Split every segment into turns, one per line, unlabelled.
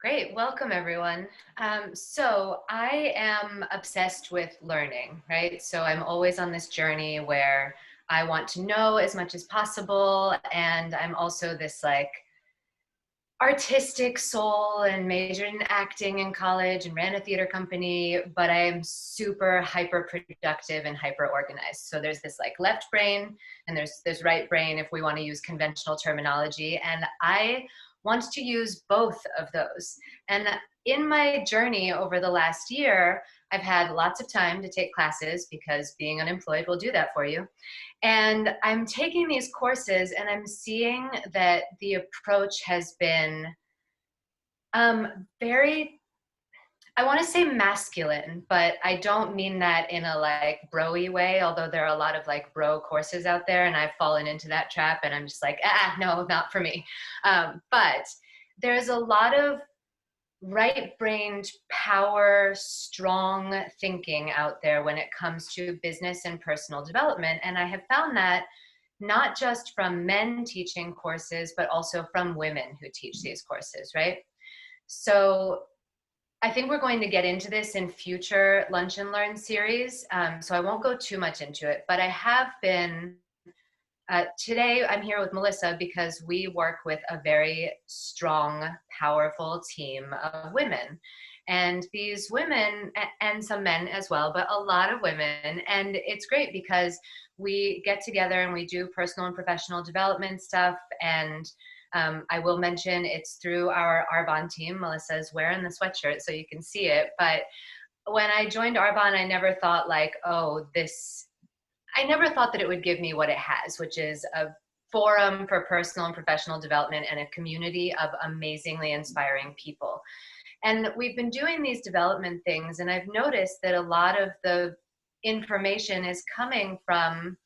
Great, welcome everyone. So I am obsessed with learning, right? So I'm always on this journey where I want to know as much as possible. And I'm also this like artistic soul and majored in acting in college and ran a theater company, but I am super hyper productive and hyper organized. So there's this like left brain and there's right brain if we want to use conventional terminology. And I want to use both of those. And in my journey over the last year, I've had lots of time to take classes because being unemployed will do that for you. And I'm taking these courses and I'm seeing that the approach has been very, I want to say masculine, but I don't mean that in a like bro-y way, although there are a lot of like bro courses out there and I've fallen into that trap and I'm just like, no, not for me. But there's a lot of right-brained power, strong thinking out there when it comes to business and personal development. And I have found that not just from men teaching courses, but also from women who teach these courses, right? So I think we're going to get into this in future Lunch and Learn series. So I won't go too much into it, but I have been today I'm here with Melissa because we work with a very strong, powerful team of women. And these women, and some men as well, but a lot of women. And it's great because we get together and we do personal and professional development stuff. And I will mention it's through our Arbonne team. Melissa's wearing the sweatshirt so you can see it. But when I joined Arbonne, I never thought like, oh, I never thought that it would give me what it has, which is a forum for personal and professional development and a community of amazingly inspiring people. And we've been doing these development things, and I've noticed that a lot of the information is coming from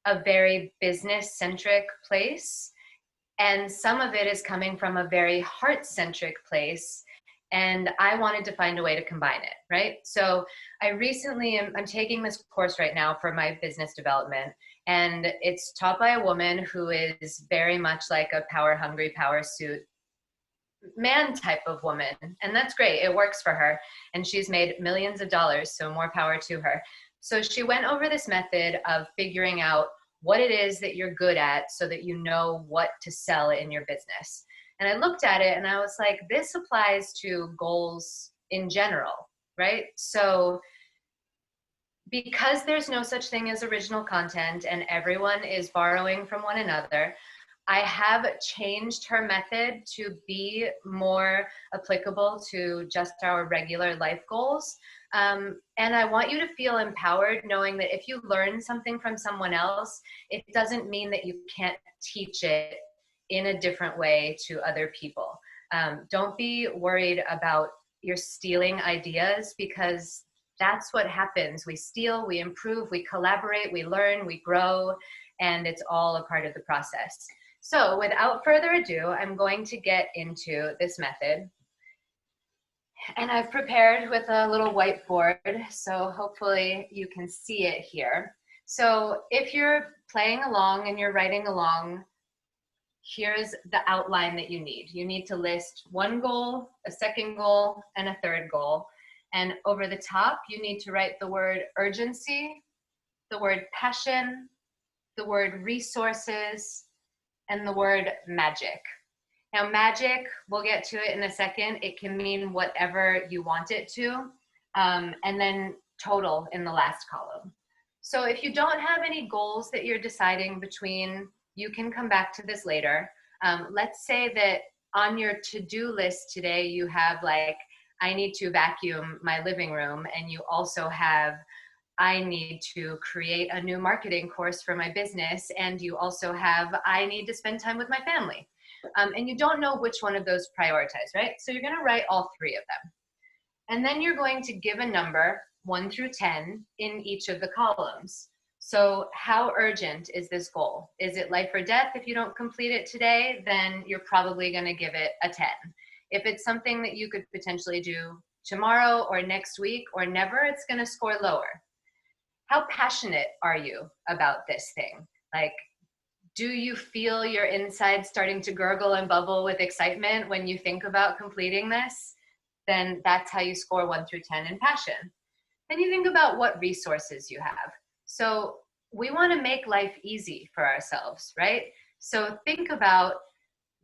a very business-centric place, and some of it is coming from a very heart-centric place. And I wanted to find a way to combine it, right? So I'm taking this course right now for my business development, and it's taught by a woman who is very much like a power hungry, power suit man type of woman. And that's great. It works for her. And she's made millions of dollars, so more power to her. So she went over this method of figuring out what it is that you're good at so that you know what to sell in your business. And I looked at it and I was like, this applies to goals in general, right? So because there's no such thing as original content and everyone is borrowing from one another, I have changed her method to be more applicable to just our regular life goals. And I want you to feel empowered knowing that if you learn something from someone else, it doesn't mean that you can't teach it in a different way to other people. Don't be worried about you're stealing ideas, because that's what happens. We steal, we improve, we collaborate, we learn, we grow, and it's all a part of the process. So without further ado, I'm going to get into this method. And I've prepared with a little whiteboard, so hopefully you can see it here. So if you're playing along and you're writing along, here's the outline that you need. You need to list one goal, a second goal, and a third goal. And over the top, you need to write the word urgency, the word passion, the word resources, and the word magic. Now, magic, we'll get to it in a second. It can mean whatever you want it to, and then total in the last column. So if you don't have any goals that you're deciding between, you can come back to this later. Let's say that on your to-do list today, you have like, I need to vacuum my living room, and you also have, I need to create a new marketing course for my business, and you also have, I need to spend time with my family. And you don't know which one of those prioritize, right? So you're gonna write all three of them. And then you're going to give a number, 1 through 10, in each of the columns. So how urgent is this goal? Is it life or death? If you don't complete it today, then you're probably gonna give it a 10. If it's something that you could potentially do tomorrow or next week or never, it's gonna score lower. How passionate are you about this thing? Like, Do you feel your insides starting to gurgle and bubble with excitement when you think about completing this? Then that's how you score 1 through 10 in passion. Then you think about what resources you have. So we want to make life easy for ourselves, right? So think about,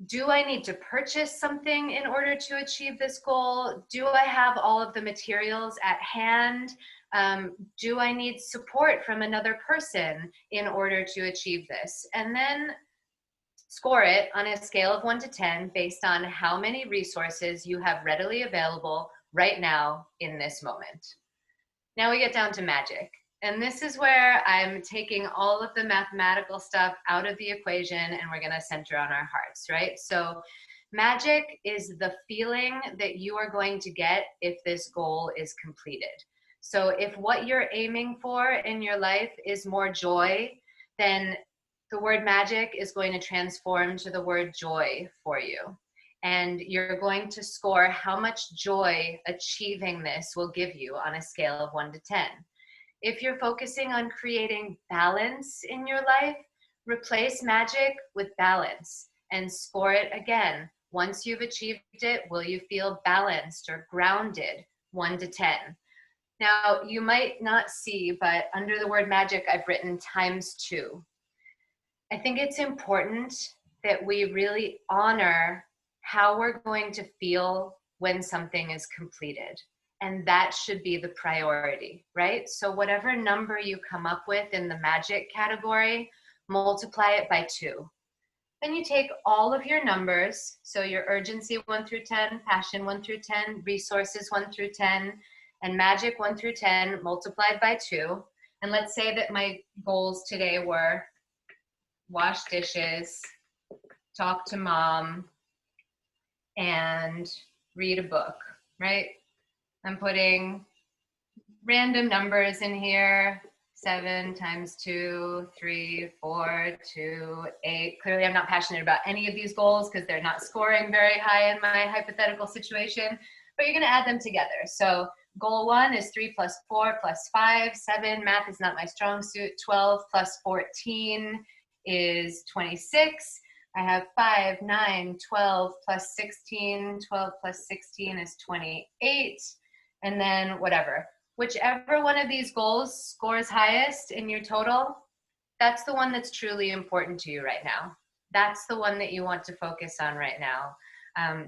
do I need to purchase something in order to achieve this goal? Do I have all of the materials at hand? Do I need support from another person in order to achieve this? And then score it on a scale of 1 to 10 based on how many resources you have readily available right now in this moment. Now we get down to magic. And this is where I'm taking all of the mathematical stuff out of the equation and we're going to center on our hearts, right? So magic is the feeling that you are going to get if this goal is completed. So if what you're aiming for in your life is more joy, then the word magic is going to transform to the word joy for you. And you're going to score how much joy achieving this will give you on a scale of 1 to 10. If you're focusing on creating balance in your life, replace magic with balance and score it again. Once you've achieved it, will you feel balanced or grounded? 1 to 10. Now, you might not see, but under the word magic, I've written ×2. I think it's important that we really honor how we're going to feel when something is completed. And that should be the priority, right? So whatever number you come up with in the magic category, multiply it by 2. Then you take all of your numbers, so your urgency 1 through 10, passion 1 through 10, resources 1 through 10, and magic 1 through 10 multiplied by 2. And let's say that my goals today were wash dishes, talk to mom, and read a book, right? I'm putting random numbers in here. 7 times 2, 3, 4, 2, 8. Clearly, I'm not passionate about any of these goals because they're not scoring very high in my hypothetical situation, but you're going to add them together. So goal 1 is 3 plus 4 plus 5. 7, math is not my strong suit. 12 plus 14 is 26. I have 5, 9, 12 plus 16. 12 plus 16 is 28. And then whatever. Whichever one of these goals scores highest in your total, that's the one that's truly important to you right now. That's the one that you want to focus on right now.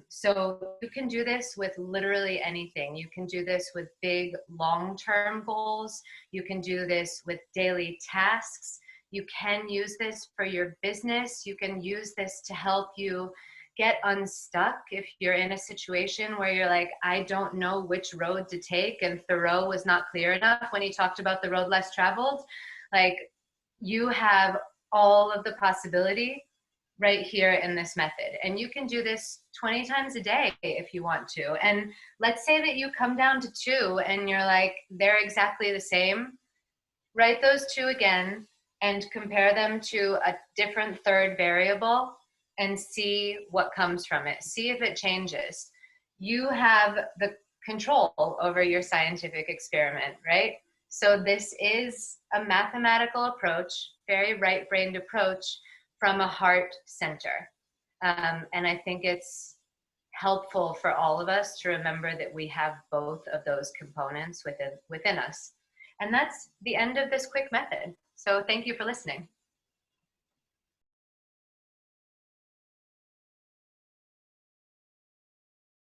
So you can do this with literally anything. You can do this with big long-term goals. You can do this with daily tasks. You can use this for your business. You can use this to help you get unstuck if you're in a situation where you're like, I don't know which road to take, and Thoreau was not clear enough when he talked about the road less traveled. Like, you have all of the possibility right here in this method. And you can do this 20 times a day if you want to. And let's say that you come down to 2 and you're like, they're exactly the same. Write those 2 again and compare them to a different third variable and see what comes from it. See if it changes. You have the control over your scientific experiment, right? So this is a mathematical approach, very right-brained approach from a heart center. And I think it's helpful for all of us to remember that we have both of those components within us. And that's the end of this quick method. So thank you for listening.